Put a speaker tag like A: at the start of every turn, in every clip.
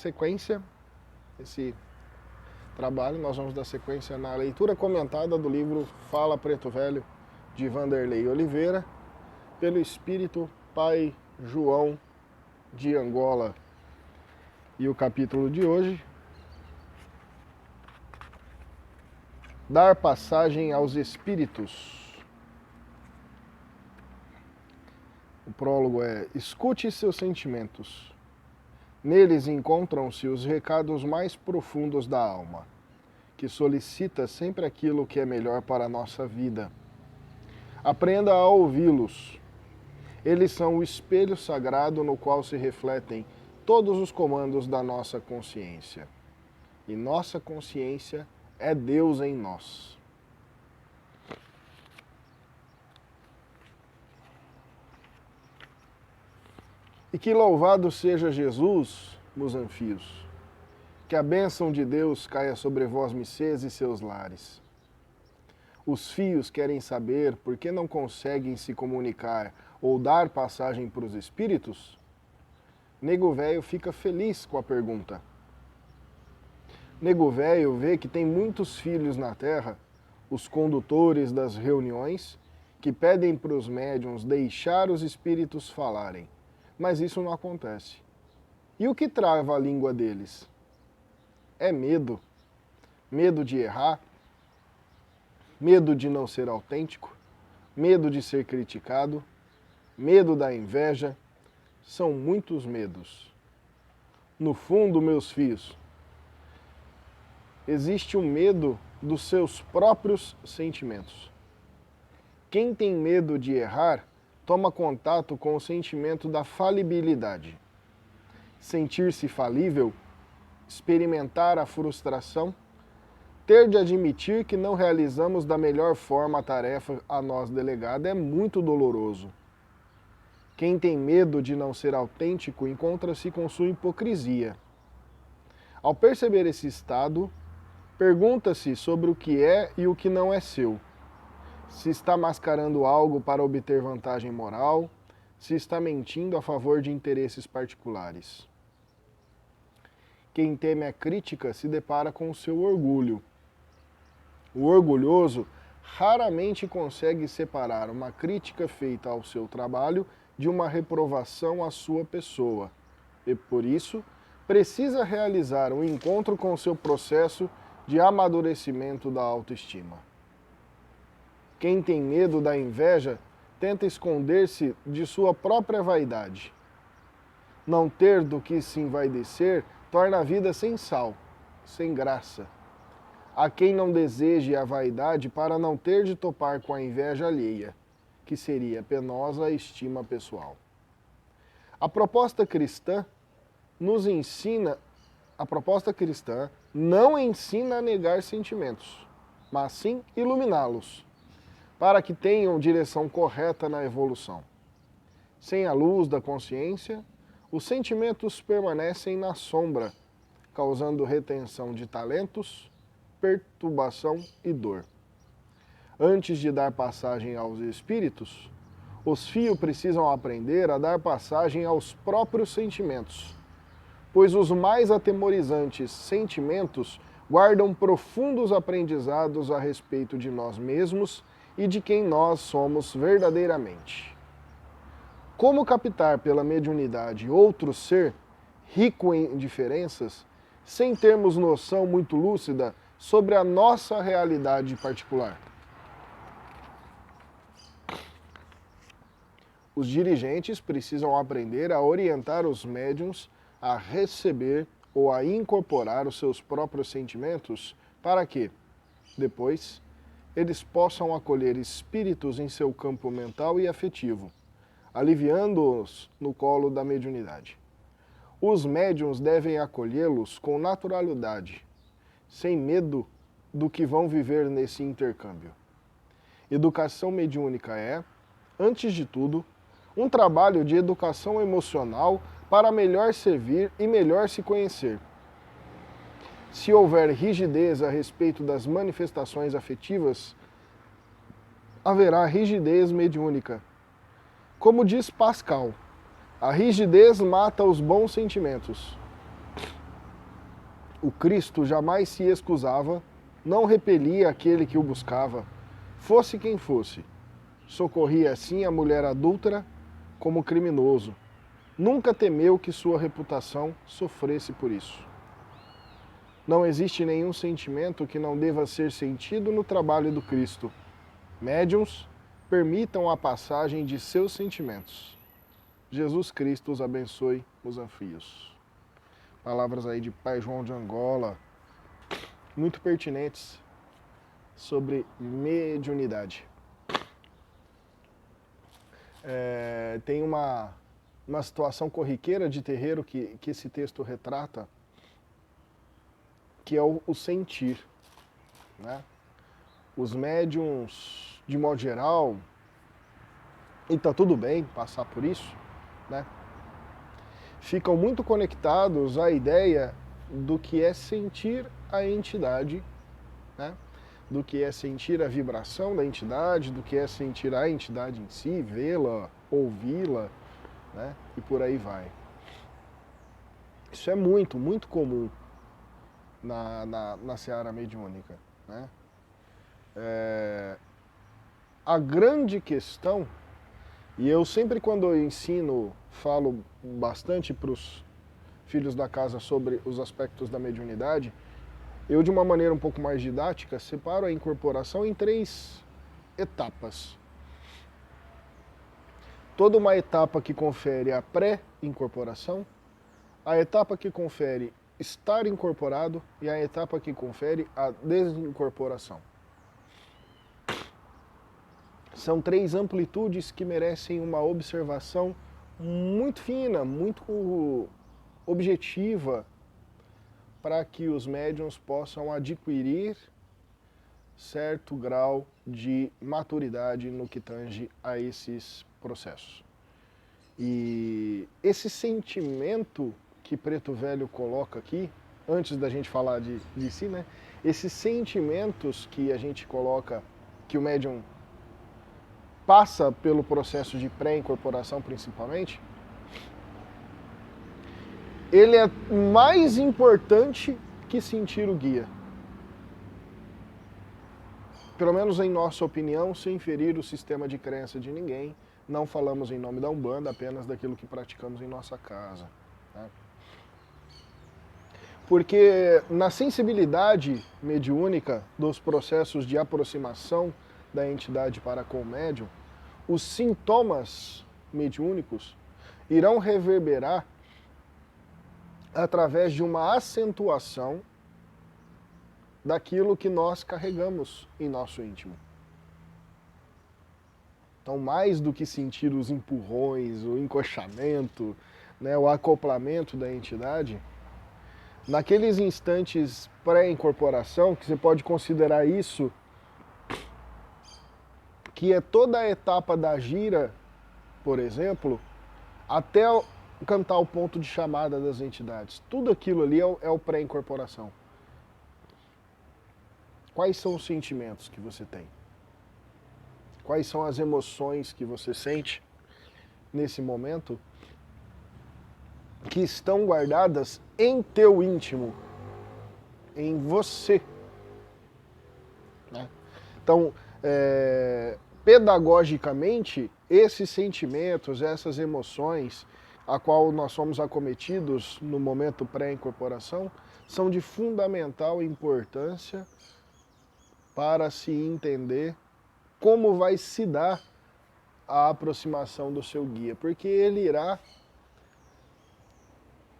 A: sequência esse trabalho, nós vamos dar sequência na leitura comentada do livro Fala Preto Velho, de Vanderlei Oliveira, pelo Espírito Pai João de Angola. E o capítulo de hoje, dar passagem aos Espíritos. O prólogo é: escute seus sentimentos. Neles encontram-se os recados mais profundos da alma, que solicita sempre aquilo que é melhor para a nossa vida. Aprenda a ouvi-los. Eles são o espelho sagrado no qual se refletem todos os comandos da nossa consciência. E nossa consciência é Deus em nós. E que louvado seja Jesus, meus anfios. Que a bênção de Deus caia sobre vós, missês, e seus lares. Os fios querem saber por que não conseguem se comunicar ou dar passagem para os espíritos? Nego velho fica feliz com a pergunta. Nego velho vê que tem muitos filhos na terra, os condutores das reuniões, que pedem para os médiuns deixar os espíritos falarem. Mas isso não acontece. E o que trava a língua deles? É medo. Medo de errar, medo de não ser autêntico, medo de ser criticado, medo da inveja. São muitos medos. No fundo, meus filhos, existe o medo dos seus próprios sentimentos. Quem tem medo de errar, toma contato com o sentimento da falibilidade. Sentir-se falível, experimentar a frustração, ter de admitir que não realizamos da melhor forma a tarefa a nós delegada é muito doloroso. Quem tem medo de não ser autêntico encontra-se com sua hipocrisia. Ao perceber esse estado, pergunta-se sobre o que é e o que não é seu. Se está mascarando algo para obter vantagem moral, se está mentindo a favor de interesses particulares. Quem teme a crítica se depara com o seu orgulho. O orgulhoso raramente consegue separar uma crítica feita ao seu trabalho de uma reprovação à sua pessoa, e por isso precisa realizar um encontro com o seu processo de amadurecimento da autoestima. Quem tem medo da inveja tenta esconder-se de sua própria vaidade. Não ter do que se envaidecer torna a vida sem sal, sem graça. Há quem não deseje a vaidade para não ter de topar com a inveja alheia, que seria penosa a estima pessoal. A proposta cristã não ensina a negar sentimentos, mas sim iluminá-los, para que tenham direção correta na evolução. Sem a luz da consciência, os sentimentos permanecem na sombra, causando retenção de talentos, perturbação e dor. Antes de dar passagem aos espíritos, os fios precisam aprender a dar passagem aos próprios sentimentos, pois os mais atemorizantes sentimentos guardam profundos aprendizados a respeito de nós mesmos e de quem nós somos verdadeiramente. Como captar pela mediunidade outro ser, rico em diferenças, sem termos noção muito lúcida sobre a nossa realidade particular? Os dirigentes precisam aprender a orientar os médiuns a receber ou a incorporar os seus próprios sentimentos para que, depois, eles possam acolher espíritos em seu campo mental e afetivo, aliviando-os no colo da mediunidade. Os médiuns devem acolhê-los com naturalidade, sem medo do que vão viver nesse intercâmbio. Educação mediúnica é, antes de tudo, um trabalho de educação emocional para melhor servir e melhor se conhecer. Se houver rigidez a respeito das manifestações afetivas, haverá rigidez mediúnica. Como diz Pascal, a rigidez mata os bons sentimentos. O Cristo jamais se excusava, não repelia aquele que o buscava, fosse quem fosse. Socorria assim a mulher adúltera como criminoso. Nunca temeu que sua reputação sofresse por isso. Não existe nenhum sentimento que não deva ser sentido no trabalho do Cristo. Médiuns, permitam a passagem de seus sentimentos. Jesus Cristo os abençoe, os anfios. Palavras aí de Pai João de Angola, muito pertinentes sobre mediunidade. Tem uma situação corriqueira de terreiro que esse texto retrata, que é o sentir, né? Os médiuns, de modo geral, e tá tudo bem passar por isso, né? Ficam muito conectados à ideia do que é sentir a entidade, né? Do que é sentir a vibração da entidade, do que é sentir a entidade em si, vê-la, ouvi-la, né? E por aí vai. Isso é muito, muito comum na seara mediúnica, né? A grande questão, e eu sempre quando eu ensino, falo bastante para os filhos da casa sobre os aspectos da mediunidade, eu de uma maneira um pouco mais didática, separo a incorporação em 3 etapas. Toda uma etapa que confere a pré-incorporação, a etapa que confere estar incorporado e a etapa que confere a desincorporação. São 3 amplitudes que merecem uma observação muito fina, muito objetiva, para que os médiuns possam adquirir certo grau de maturidade no que tange a esses processos. E esse sentimento que Preto Velho coloca aqui, antes da gente falar de si, né? Esses sentimentos que a gente coloca, que o médium passa pelo processo de pré-incorporação principalmente, ele é mais importante que sentir o guia. Pelo menos em nossa opinião, sem ferir o sistema de crença de ninguém, não falamos em nome da Umbanda, apenas daquilo que praticamos em nossa casa, né? Porque na sensibilidade mediúnica dos processos de aproximação da entidade para com o médium, os sintomas mediúnicos irão reverberar através de uma acentuação daquilo que nós carregamos em nosso íntimo. Então, mais do que sentir os empurrões, o encoxamento, né, o acoplamento da entidade, naqueles instantes pré-incorporação, que você pode considerar isso, que é toda a etapa da gira, por exemplo, até cantar o ponto de chamada das entidades. Tudo aquilo ali é o pré-incorporação. Quais são os sentimentos que você tem? Quais são as emoções que você sente nesse momento que estão guardadas em teu íntimo, em você, né? Então, pedagogicamente, esses sentimentos, essas emoções a qual nós somos acometidos no momento pré-incorporação, são de fundamental importância para se entender como vai se dar a aproximação do seu guia, porque ele irá,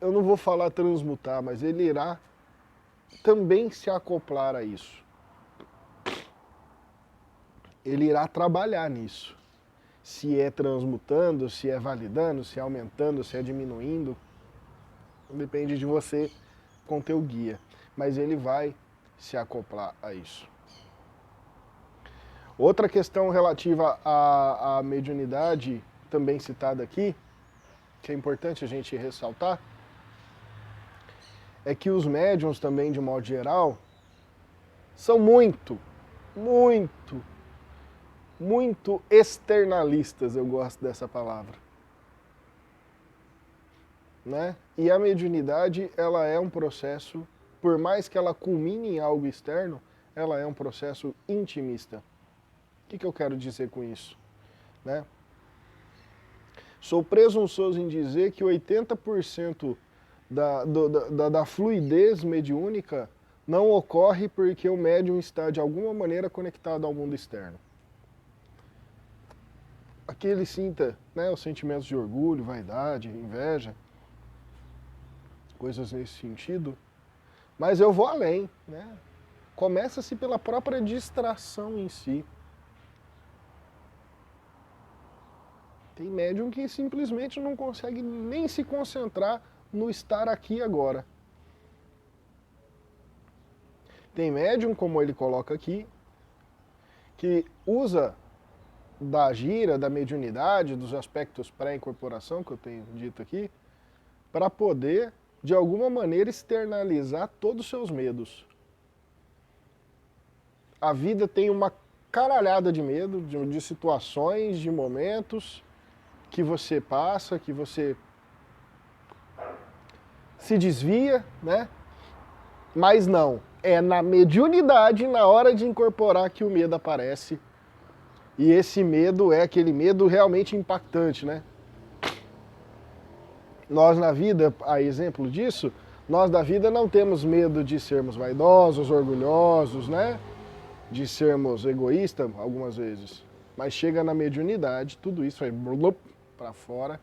A: eu não vou falar transmutar, mas ele irá também se acoplar a isso. Ele irá trabalhar nisso. Se é transmutando, se é validando, se é aumentando, se é diminuindo, depende de você com teu guia. Mas ele vai se acoplar a isso. Outra questão relativa à mediunidade, também citada aqui, que é importante a gente ressaltar, é que os médiuns também, de modo geral, são muito externalistas, eu gosto dessa palavra, né? E a mediunidade, ela é um processo por mais que ela culmine em algo externo, ela é um processo intimista. O que eu quero dizer com isso? Né? Sou presunçoso em dizer que 80% da fluidez mediúnica não ocorre porque o médium está de alguma maneira conectado ao mundo externo. Aqui ele sinta, né, os sentimentos de orgulho, vaidade, inveja, coisas nesse sentido, mas eu vou além, né? Começa-se pela própria distração em si. Tem médium que simplesmente não consegue nem se concentrar no estar aqui e agora. Tem médium, como ele coloca aqui, que usa da gira, da mediunidade, dos aspectos pré-incorporação, que eu tenho dito aqui, para poder, de alguma maneira, externalizar todos os seus medos. A vida tem uma caralhada de medo, de situações, de momentos que você passa, que você se desvia, né? Mas não, é na mediunidade, na hora de incorporar, que o medo aparece. E esse medo é aquele medo realmente impactante, né? Nós na vida, a exemplo disso, nós da vida não temos medo de sermos vaidosos, orgulhosos, né? De sermos egoístas, algumas vezes. Mas chega na mediunidade, tudo isso vai para fora,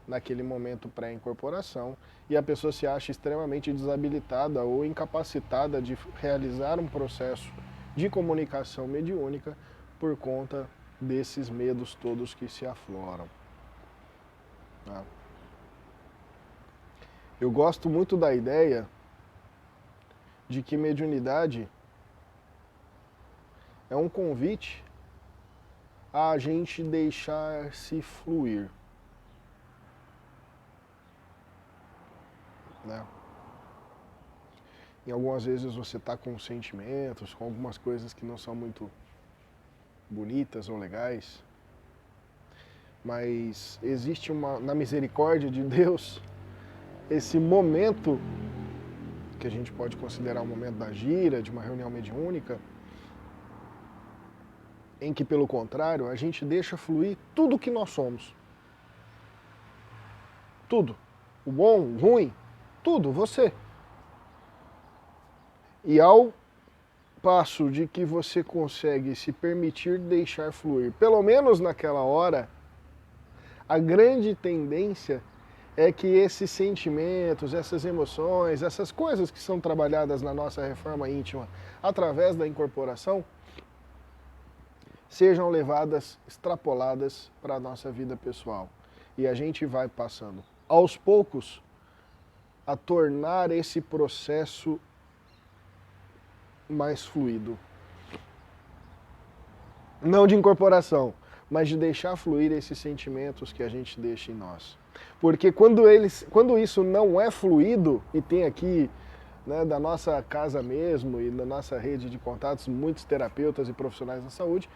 A: naquele momento pré-incorporação, e a pessoa se acha extremamente desabilitada ou incapacitada de realizar um processo de comunicação mediúnica por conta desses medos todos que se afloram. Tá? Eu gosto muito da ideia de que mediunidade é um convite a gente deixar-se fluir. Né? E algumas vezes você está com sentimentos, com algumas coisas que não são muito bonitas ou legais, mas existe na misericórdia de Deus, esse momento, que a gente pode considerar um momento da gira, de uma reunião mediúnica, em que, pelo contrário, a gente deixa fluir tudo o que nós somos. Tudo. O bom, o ruim, tudo, você. E ao passo de que você consegue se permitir deixar fluir, pelo menos naquela hora, a grande tendência é que esses sentimentos, essas emoções, essas coisas que são trabalhadas na nossa reforma íntima através da incorporação, sejam levadas, extrapoladas para a nossa vida pessoal. E a gente vai passando, aos poucos, a tornar esse processo mais fluido. Não de incorporação, mas de deixar fluir esses sentimentos que a gente deixa em nós. Porque quando isso não é fluido, e tem aqui, né, da nossa casa mesmo e da nossa rede de contatos, muitos terapeutas e profissionais da saúde,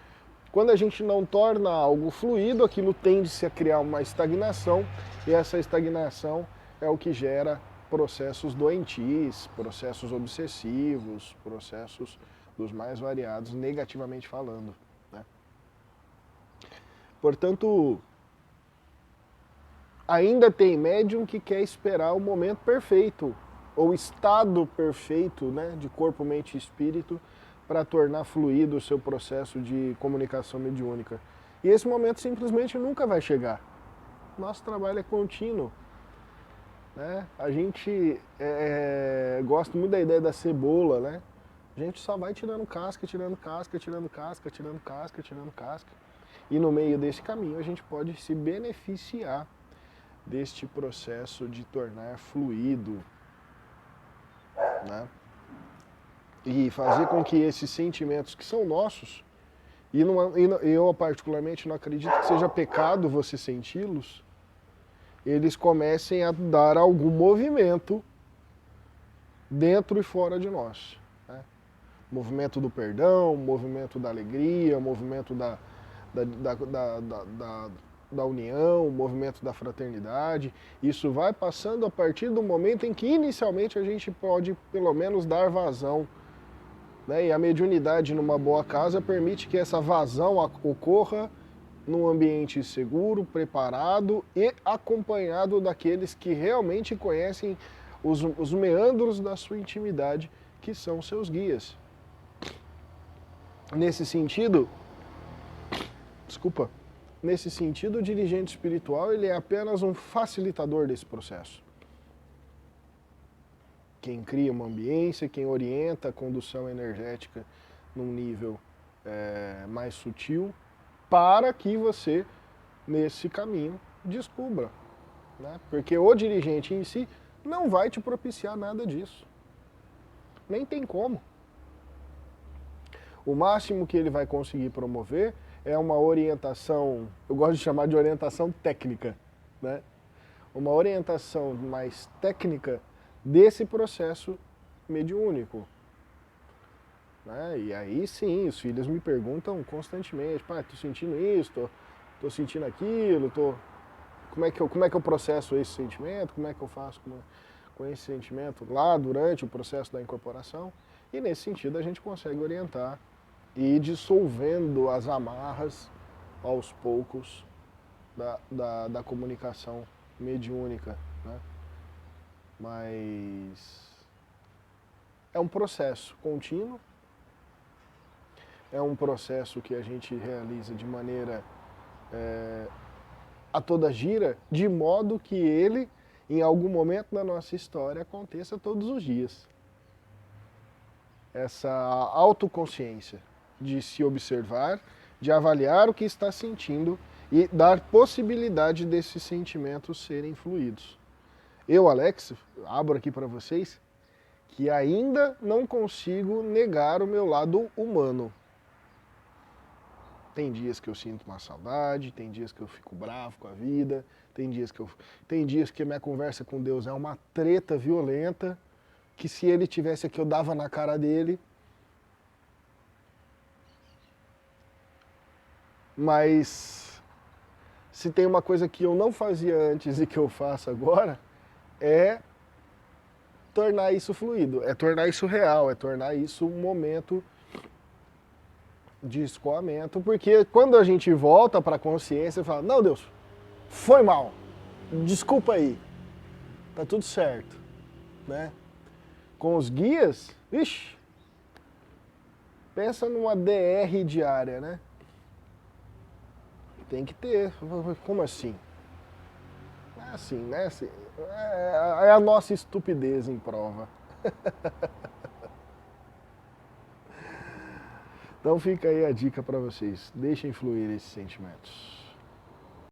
A: quando a gente não torna algo fluido, aquilo tende-se a criar uma estagnação, e essa estagnação é o que gera processos doentios, processos obsessivos, processos dos mais variados, negativamente falando. Né? Portanto, ainda tem médium que quer esperar o momento perfeito, ou estado perfeito, né, de corpo, mente e espírito, para tornar fluido o seu processo de comunicação mediúnica. E esse momento simplesmente nunca vai chegar. Nosso trabalho é contínuo. Né? A gente gosta muito da ideia da cebola, né? A gente só vai tirando casca, tirando casca, tirando casca, tirando casca, tirando casca. E no meio desse caminho a gente pode se beneficiar deste processo de tornar fluido, né? E fazer com que esses sentimentos que são nossos, e eu particularmente não acredito que seja pecado você senti-los, eles comecem a dar algum movimento dentro e fora de nós. Né? Movimento do perdão, movimento da alegria, movimento da união, o movimento da fraternidade. Isso vai passando a partir do momento em que inicialmente a gente pode pelo menos dar vazão, né? E a mediunidade numa boa casa permite que essa vazão ocorra num ambiente seguro, preparado e acompanhado daqueles que realmente conhecem os meandros da sua intimidade, que são seus guias. Nesse sentido, o dirigente espiritual ele é apenas um facilitador desse processo. Quem cria uma ambiência, quem orienta a condução energética num nível mais sutil, para que você, nesse caminho, descubra, né? Porque o dirigente em si não vai te propiciar nada disso. Nem tem como. O máximo que ele vai conseguir promover é uma orientação, eu gosto de chamar de orientação técnica, né? Uma orientação mais técnica desse processo mediúnico. Né? E aí sim, os filhos me perguntam constantemente, pai, tô sentindo isso, tô sentindo aquilo, como é que eu processo esse sentimento, como é que eu faço com esse sentimento lá durante o processo da incorporação. E nesse sentido a gente consegue orientar e ir dissolvendo as amarras aos poucos da comunicação mediúnica, né? Mas é um processo contínuo, é um processo que a gente realiza de maneira a toda gira, de modo que ele, em algum momento da nossa história, aconteça todos os dias. Essa autoconsciência de se observar, de avaliar o que está sentindo e dar possibilidade desses sentimentos serem fluídos. Eu, Alex, abro aqui para vocês, que ainda não consigo negar o meu lado humano. Tem dias que eu sinto uma saudade, tem dias que eu fico bravo com a vida, tem dias que a minha conversa com Deus é uma treta violenta, que se ele tivesse aqui eu dava na cara dele. Mas se tem uma coisa que eu não fazia antes e que eu faço agora, é tornar isso fluido, é tornar isso real, é tornar isso um momento de escoamento, porque quando a gente volta para a consciência, fala, não, Deus, foi mal, desculpa aí, tá tudo certo, né? Com os guias, ixi, pensa numa DR diária, né? Tem que ter, como assim? É assim, né? É a nossa estupidez em prova. Então fica aí a dica para vocês, deixem fluir esses sentimentos.